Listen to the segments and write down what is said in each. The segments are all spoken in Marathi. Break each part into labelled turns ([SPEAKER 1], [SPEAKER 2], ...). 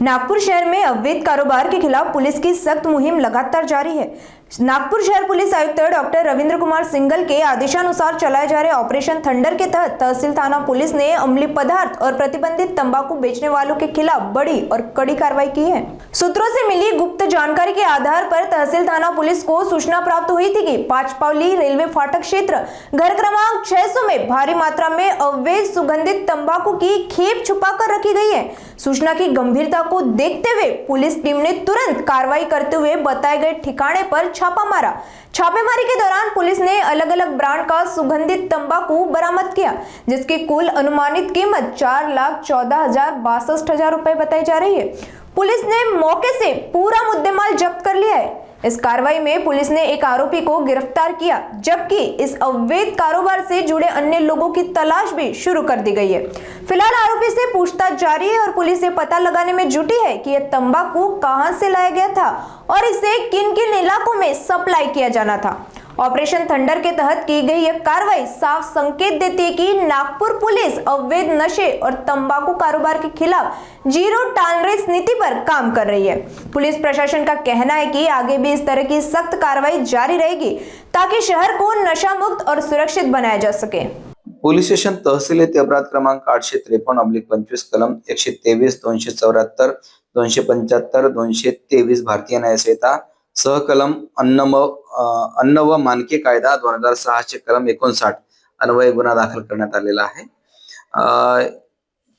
[SPEAKER 1] नागपुर शहर में अवैध कारोबार के खिलाफ पुलिस की सख्त मुहिम लगातार जारी है। नागपुर शहर पुलिस आयुक्त डॉक्टर रविंद्र कुमार सिंघल के आदेशानुसार चलाए जा रहे ऑपरेशन थंडर के तहत तहसील थाना पुलिस ने अम्लीय पदार्थ और प्रतिबंधित तंबाकू बेचने वालों के खिलाफ बड़ी और कड़ी कार्रवाई की है। सूत्रों से मिली गुप्त जानकारी के आधार पर तहसील थाना पुलिस को सूचना प्राप्त हुई थी कि पांचपावली रेलवे फाटक क्षेत्र घर क्रमांक 600 में भारी मात्रा में अवैध सुगंधित तंबाकू की खेप छुपाकर रखी गई है। सूचना की गंभीरता को देखते हुए पुलिस टीम ने तुरंत कार्रवाई करते हुए बताए गए ठिकाने पर छापा मारा। छापेमारी के दौरान पुलिस ने अलग अलग ब्रांड का सुगंधित तंबाकू बरामद किया, जिसकी कुल अनुमानित कीमत 4,14,62 रुपए बताई जा रही है। पुलिस ने मौके से पूरा मुद्देमाल जब्त कर लिया है। इस कार्रवाई में पुलिस ने एक आरोपी को गिरफ्तार किया, जबकि इस अवैध कारोबार से जुड़े अन्य लोगों की तलाश भी शुरू कर दी गई है। फिलहाल आरोपी से पूछताछ जारी है और पुलिस ये पता लगाने में जुटी है कि यह तंबाकू कहां से लाया गया था और इसे किन किन इलाकों में सप्लाई किया जाना था। ऑपरेशन थंडर के तहत की गई यह कार्रवाई साफ संकेत देती है कि नागपुर पुलिस अवैध नशे और तंबाकू कारोबार के खिलाफ जीरो टॉलरेंस नीति पर काम कर रही है। पुलिस प्रशासन का कहना है कि आगे भी इस तरह की सख्त कार्रवाई जारी रहेगी ताकि शहर को नशा मुक्त और सुरक्षित बनाया जा सके।
[SPEAKER 2] पोलीस स्टेशन तहसील येथे अपराध क्रमांक 853/25 कलम 123, 274, 275, 223 भारतीय न्याय संहिता सहकलम अन्न व मानके कायदा 2006 चे कलम 59 अन्वये गुन्हा दाखल करण्यात आलेला आहे।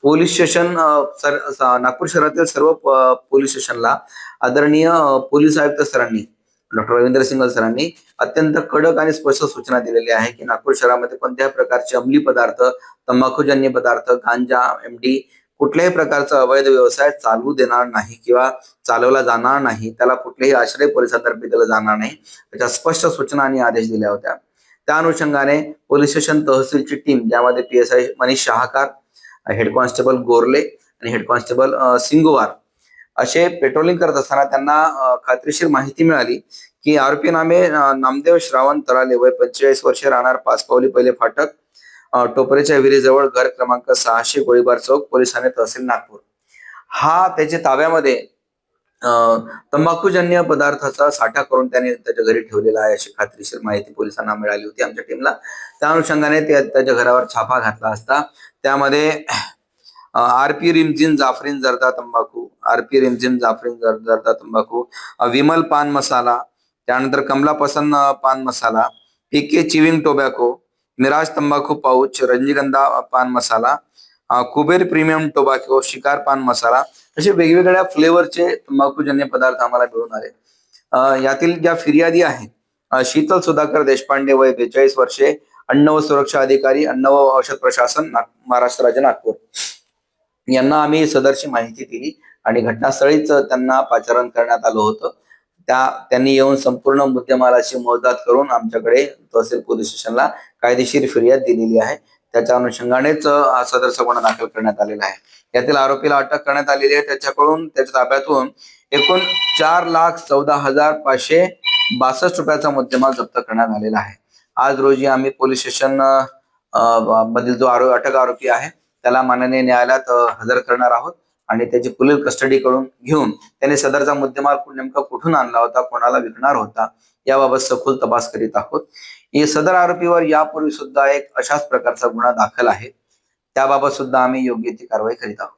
[SPEAKER 2] पोलीस स्टेशन नागपूर शहरातील सर्व पोलीस स्टेशनला आदरणीय पोलीस आयुक्त सरांनी डॉक्टर रविंद्र सिंघल सरांनी अत्यंत कडक आणि स्पष्ट सूचना दिलेली आहे की नागपूर शहरामध्ये कोणत्याही प्रकारचे अंमली पदार्थ, तंबाखूजन्य पदार्थ, गांजा, एमडी कुठल्याही प्रकारचा अवैध व्यवसाय चालू देणार नाही किंवा चालवला जाणार नाही, त्याला कुठलेही आश्रय पोलिसांतर्फे दिला जाणार नाही, त्याच्या स्पष्ट सूचना आणि आदेश दिल्या होत्या। त्या अनुषंगाने पोलीस स्टेशन तहसीलची टीम ज्यामध्ये PSI Manish Shahkar, head constable Gorle आणि हेड कॉन्स्टेबल सिंगोवार असे पेट्रोलिंग करत असताना त्यांना खात्रीशीर माहिती मिळाली की आरोपी नामे नामदेव श्रावण तराले वय 45 वर्षे राहणार पाचपावली पहिले फाटक टोपरेच्या विहिरीजवळ घर क्रमांक 600 गोळीबार चौक पोलीस ठाणे तहसील नागपूर हा त्याच्या ताब्यामध्ये तंबाखूजन्य पदार्थाचा साठा करून त्याने त्याच्या घरी ठेवलेला आहे अशी खात्रीशीर माहिती पोलिसांना मिळाली होती आमच्या टीमला। त्या अनुषंगाने त्याच्या घरावर छापा घातला असता त्यामध्ये आरपी रिमझिम जाफरीन जर्दा तंबाखू, आरपी रिमझिम जाफरीन जर्दा तंबाखू, विमल पान मसाला, त्यानंतर कमला पसंद पान मसाला, PK चिविंग टोबॅको, मिराज तंबाखू पाउच, रजनीगंधा पान मसाला, कुबेर प्रीमियम टोबॅको, शिकार पान मसाला असे वेगवेगळ्या फ्लेवरचे तंबाखूजन्य पदार्थ आम्हाला मिळून आले। यातील ज्या फिर्यादी आहे शीतल सुधाकर देशपांडे वय 42 वर्षे, अन्न व सुरक्षा अधिकारी, अन्न व औषध प्रशासन, महाराष्ट्र राज्य नागपूर यांना आम्ही सदरची माहिती दिली आणि घटनास्थळीच त्यांना पाचारण करण्यात आलं होतं। त्यांनी येऊन संपूर्ण मुद्देमालाची मोजदाद करून आमच्याकडे तहसील पोलीस स्टेशनला कायदेशीर फिर्याद दिलेली आहे। त्याच्या अनुषंगानेच सदरचा गुन्हा दाखल करण्यात आलेला आहे। यातील आरोपीला अटक करण्यात आलेली आहे। त्याच्याकडून त्याच्या ताब्यातून एकूण 4,14,562 रुपयाचा मुद्देमाल जप्त करण्यात आलेला आहे। आज रोजी आम्ही पोलीस स्टेशन मधील जो अटक आरोपी आहे त्याला माननीय न्यायालयात हजर करणार आहोत आणि त्याची पोलीस कस्टडी कडून घेऊन त्याने सदरचा मुद्देमाल नेमका कुठून आणला होता, कोणाला विकणार होता याबाबत सखोल तपास करीत आहोत। हे सदर आरोपीवर यापूर्वी सुद्धा एक अशाच प्रकारचा गुन्हा दाखल आहे, त्याबाबत सुद्धा आम्ही योग्य ती कारवाई करीत आहोत।